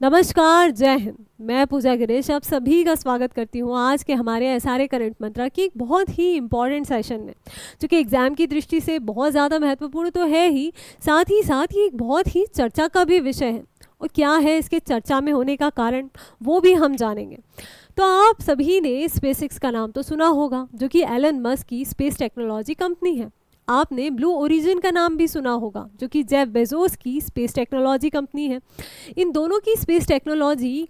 नमस्कार, जय हिंद। मैं पूजा गिरीश आप सभी का स्वागत करती हूँ आज के हमारे एसआरए करंट मंत्रा की एक बहुत ही इम्पॉर्टेंट सेशन में, जो कि एग्ज़ाम की दृष्टि से बहुत ज़्यादा महत्वपूर्ण तो है ही साथ ही एक बहुत ही चर्चा का भी विषय है। और क्या है इसके चर्चा में होने का कारण, वो भी हम जानेंगे। तो आप सभी ने स्पेसएक्स का नाम तो सुना होगा, जो कि एलन मस्क की स्पेस टेक्नोलॉजी कंपनी है। आपने ब्लू ओरिजिन का नाम भी सुना होगा, जो कि जेफ बेजोस की स्पेस टेक्नोलॉजी कंपनी है। इन दोनों की स्पेस टेक्नोलॉजी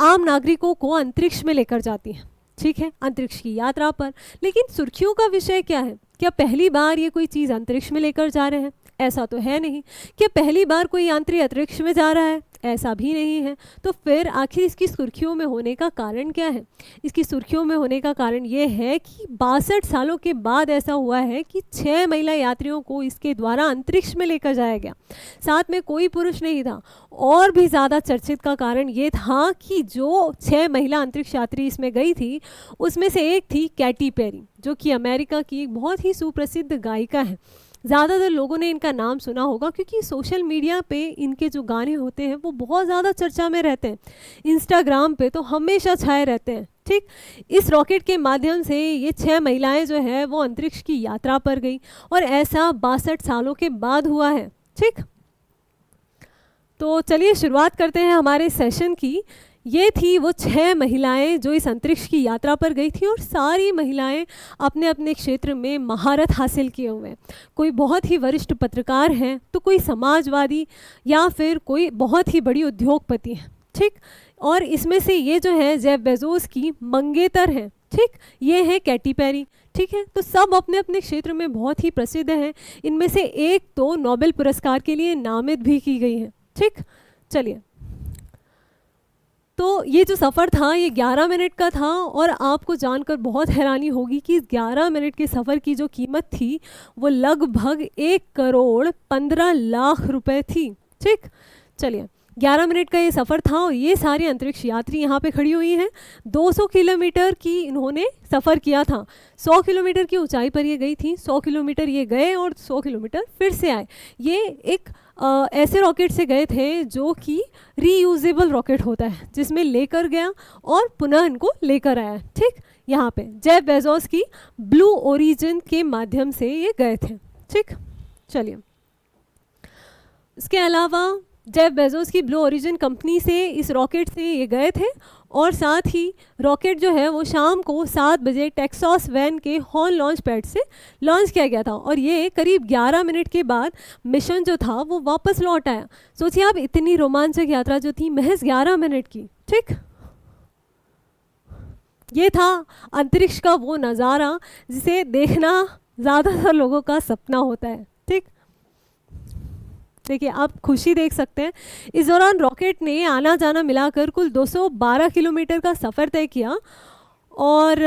आम नागरिकों को अंतरिक्ष में लेकर जाती है, ठीक है, अंतरिक्ष की यात्रा पर। लेकिन सुर्खियों का विषय क्या है? क्या पहली बार ये कोई चीज़ अंतरिक्ष में लेकर जा रहे हैं? ऐसा तो है नहीं। क्या पहली बार कोई यात्री अंतरिक्ष में जा रहा है? ऐसा भी नहीं है। तो फिर आखिर इसकी सुर्खियों में होने का कारण क्या है? इसकी सुर्खियों में होने का कारण ये है कि 62 सालों के बाद ऐसा हुआ है कि 6 महिला यात्रियों को इसके द्वारा अंतरिक्ष में लेकर जाया गया। साथ में कोई पुरुष नहीं था। और भी ज़्यादा चर्चित का कारण ये था कि जो 6 महिला अंतरिक्ष यात्री इसमें गई थी, उसमें से एक थी कैटी पेरी, जो कि अमेरिका की एक बहुत ही सुप्रसिद्ध गायिका है। ज़्यादातर लोगों ने इनका नाम सुना होगा क्योंकि सोशल मीडिया पे इनके जो गाने होते हैं वो बहुत ज़्यादा चर्चा में रहते हैं। इंस्टाग्राम पे तो हमेशा छाए रहते हैं। ठीक, इस रॉकेट के माध्यम से ये 6 महिलाएं जो है वो अंतरिक्ष की यात्रा पर गई, और ऐसा 62 सालों के बाद हुआ है। ठीक, तो चलिए शुरुआत करते हैं हमारे सेशन की। ये थी वो 6 महिलाएं जो इस अंतरिक्ष की यात्रा पर गई थी, और सारी महिलाएं अपने अपने क्षेत्र में महारत हासिल किए हुए हैं। कोई बहुत ही वरिष्ठ पत्रकार हैं, तो कोई समाजवादी, या फिर कोई बहुत ही बड़ी उद्योगपति हैं। ठीक, और इसमें से ये जो है जेफ बेजोस की मंगेतर हैं। ठीक, ये है कैटी पेरी। ठीक है, तो सब अपने अपने क्षेत्र में बहुत ही प्रसिद्ध हैं। इनमें से एक तो नोबेल पुरस्कार के लिए नामित भी की गई है। ठीक, चलिए, तो ये जो सफ़र था ये 11 मिनट का था, और आपको जानकर बहुत हैरानी होगी कि 11 मिनट के सफ़र की जो कीमत थी वो लगभग 1,15,00,000 रुपए थी। ठीक, चलिए, 11 मिनट का ये सफ़र था, और ये सारे अंतरिक्ष यात्री यहाँ पे खड़ी हुई हैं। 200 किलोमीटर की इन्होंने सफ़र किया था। 100 किलोमीटर की ऊंचाई पर ये गई थी। 100 किलोमीटर ये गए और 100 किलोमीटर फिर से आए। ये एक ऐसे रॉकेट से गए थे जो कि रीयूजेबल रॉकेट होता है, जिसमें लेकर गया और पुनः इनको लेकर आया। ठीक, यहाँ पे जेफ बेजोस की ब्लू ओरिजिन के माध्यम से ये गए थे। ठीक, चलिए, इसके अलावा जेफ बेजोस की ब्लू ओरिजिन कंपनी से इस रॉकेट से ये गए थे, और साथ ही रॉकेट जो है वो शाम को 7 बजे टेक्सास वैन के हॉर्न लॉन्च पैड से लॉन्च किया गया था, और ये करीब 11 मिनट के बाद मिशन जो था वो वापस लौट आया। सोचिए आप, इतनी रोमांचक यात्रा जो थी महज 11 मिनट की। ठीक, ये था अंतरिक्ष का वो नज़ारा जिसे देखना ज़्यादातर लोगों का सपना होता है। ठीक, देखिए, आप खुशी देख सकते हैं। इस दौरान रॉकेट ने आना जाना मिलाकर कुल 212 किलोमीटर का सफ़र तय किया, और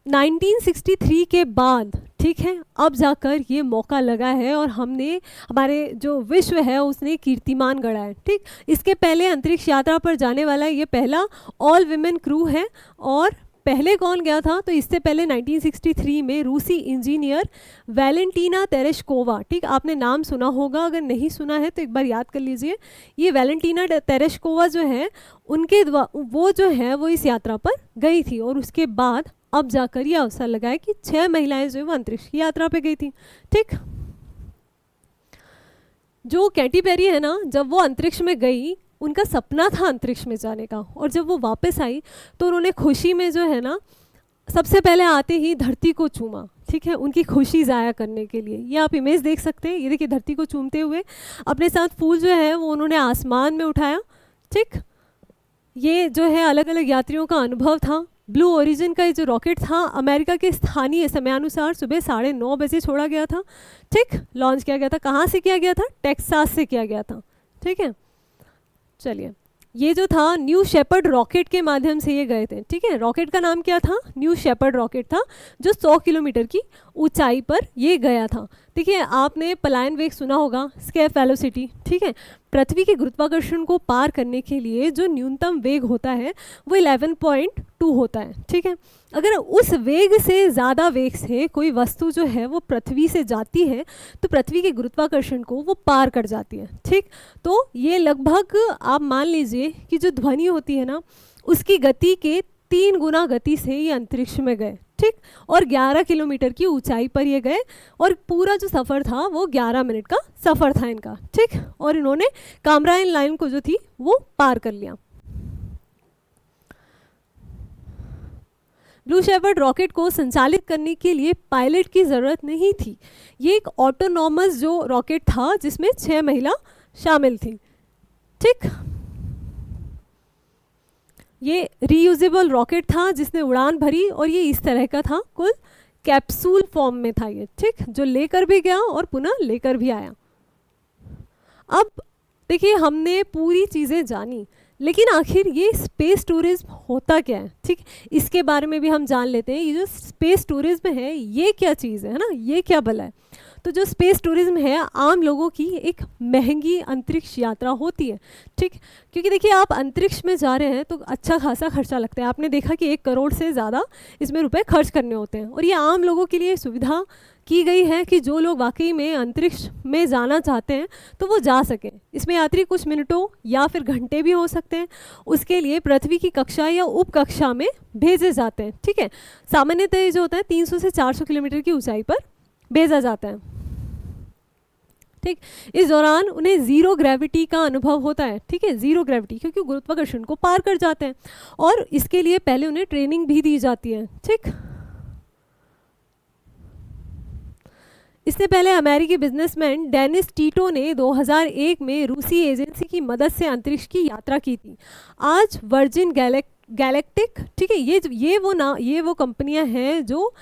1963 के बाद, ठीक है, अब जाकर ये मौका लगा है, और हमने हमारे जो विश्व है उसने कीर्तिमान गढ़ा है। ठीक, इसके पहले अंतरिक्ष यात्रा पर जाने वाला ये पहला ऑल विमेन क्रू है। और पहले कौन गया था? तो इससे पहले 1963 में रूसी इंजीनियर वैलेंटीना तेरेशकोवा। ठीक, आपने नाम सुना होगा, अगर नहीं सुना है तो एक बार याद कर लीजिए। ये वैलेंटीना तेरेशकोवा जो है, उनके वो जो है वो इस यात्रा पर गई थी, और उसके बाद अब जाकर ये अवसर लगा है कि 6 महिलाएं जो है वो अंतरिक्ष की यात्रा पे गई थी। ठीक, जो कैटी पेरी है ना, जब वो अंतरिक्ष में गई, उनका सपना था अंतरिक्ष में जाने का, और जब वो वापस आई तो उन्होंने खुशी में जो है ना, सबसे पहले आते ही धरती को चूमा। ठीक है, उनकी खुशी ज़ाया करने के लिए। ये आप इमेज देख सकते हैं, ये देखिए, धरती को चूमते हुए अपने साथ फूल जो है वो उन्होंने आसमान में उठाया। ठीक, ये जो है अलग अलग यात्रियों का अनुभव था। ब्लू ओरिजिन का ये जो रॉकेट था, अमेरिका के स्थानीय समयानुसार सुबह 9:30 बजे छोड़ा गया था। ठीक, लॉन्च किया गया था। कहाँ से किया गया था? टेक्सास से किया गया था। ठीक है, चलिए, ये जो था न्यू शेपर्ड रॉकेट के माध्यम से ये गए थे। ठीक है, रॉकेट का नाम क्या था? न्यू शेपर्ड रॉकेट था, जो 100 किलोमीटर की ऊंचाई पर ये गया था। देखिए, आपने पलायन वेग सुना होगा, स्केप वेलोसिटी। ठीक है, पृथ्वी के गुरुत्वाकर्षण को पार करने के लिए जो न्यूनतम वेग होता है वो 11.2 होता है, ठीक है। अगर उस वेग से ज़्यादा वेग से कोई वस्तु जो है वो पृथ्वी से जाती है तो पृथ्वी के गुरुत्वाकर्षण को वो पार कर जाती है, ठीक। तो ये लगभग आप मान लीजिए कि जो ध्वनि होती है ना उसकी गति के 3 गुना गति से ये अंतरिक्ष में गए, ठीक। और 11 किलोमीटर की ऊंचाई पर ये गए और पूरा जो सफ़र था वो 11 मिनट का सफ़र था इनका, ठीक। और इन्होंने कामरान लाइन को जो थी वो पार कर लिया। ब्लू शेपर्ड रॉकेट को संचालित करने के लिए पायलट की ज़रूरत नहीं थी। ये एक ऑटोनॉमस जो रॉकेट था जिसमें 6 महिला शामिल थी, ठीक। ये रीयूजेबल रॉकेट था जिसने उड़ान भरी और ये इस तरह का था, कुल कैप्सूल फॉर्म में था ये, ठीक, जो लेकर भी गया और पुनः लेकर भी आया। अब देखिए हमने पूरी चीज़ें जानी, लेकिन आखिर ये स्पेस टूरिज्म होता क्या है, ठीक, इसके बारे में भी हम जान लेते हैं। ये जो स्पेस टूरिज्म है ये क्या चीज़ है ना, ये क्या भला है। तो जो स्पेस टूरिज्म है आम लोगों की एक महंगी अंतरिक्ष यात्रा होती है, ठीक। क्योंकि देखिए आप अंतरिक्ष में जा रहे हैं तो अच्छा खासा खर्चा लगता है। आपने देखा कि 1 करोड़ से ज़्यादा इसमें रुपए खर्च करने होते हैं और ये आम लोगों के लिए सुविधा की गई है कि जो लोग वाकई में अंतरिक्ष में जाना चाहते हैं तो वो जा सकें। इसमें यात्री कुछ मिनटों या फिर घंटे भी हो सकते हैं। उसके लिए पृथ्वी की कक्षा या उपकक्षा में भेजे जाते हैं, ठीक है। सामान्यतः जो होता है 300 से 400 किलोमीटर की ऊंचाई पर भेजा जाता है, ठीक। इस दौरान उन्हें ज़ीरो ग्रेविटी का अनुभव होता है, ठीक है, ज़ीरो ग्रेविटी, क्योंकि गुरुत्वाकर्षण को पार कर जाते हैं और इसके लिए पहले उन्हें ट्रेनिंग भी दी जाती है, ठीक। इससे पहले अमेरिकी बिजनेसमैन डेनिस टीटो ने 2001 में रूसी एजेंसी की मदद से अंतरिक्ष की यात्रा की थी। आज वर्जिन गैलेक्टिक, ठीक है, ये वो कंपनियां हैं जो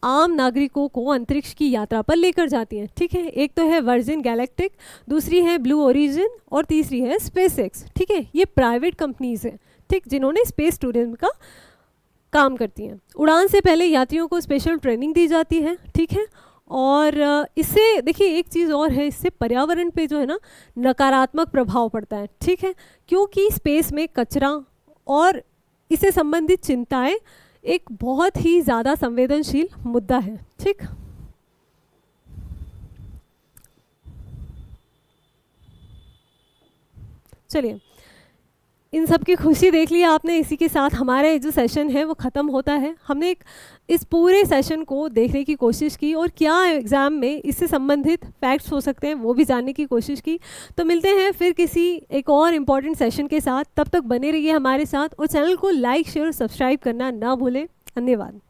आम नागरिकों को अंतरिक्ष की यात्रा पर लेकर जाती हैं, ठीक है। एक तो है वर्जिन गैलेक्टिक, दूसरी है ब्लू ओरिजिन और तीसरी है स्पेसएक्स, ठीक है। ये प्राइवेट कंपनीज हैं, ठीक, जिन्होंने स्पेस टूरिज्म का काम करती हैं। उड़ान से पहले यात्रियों को स्पेशल ट्रेनिंग दी जाती है, ठीक है। और इससे देखिए एक चीज़ और है, इससे पर्यावरण पे जो है ना नकारात्मक प्रभाव पड़ता है, ठीक है, क्योंकि स्पेस में कचरा और इससे संबंधित चिंताएं एक बहुत ही ज़्यादा संवेदनशील मुद्दा है, ठीक। चलिए, इन सब की खुशी देख ली आपने। इसी के साथ हमारा जो सेशन है वो ख़त्म होता है। हमने इस पूरे सेशन को देखने की कोशिश की और क्या एग्ज़ाम में इससे संबंधित फैक्ट्स हो सकते हैं वो भी जानने की कोशिश की। तो मिलते हैं फिर किसी एक और इम्पॉर्टेंट सेशन के साथ। तब तक बने रहिए हमारे साथ और चैनल को लाइक शेयर और सब्सक्राइब करना ना भूलें। धन्यवाद।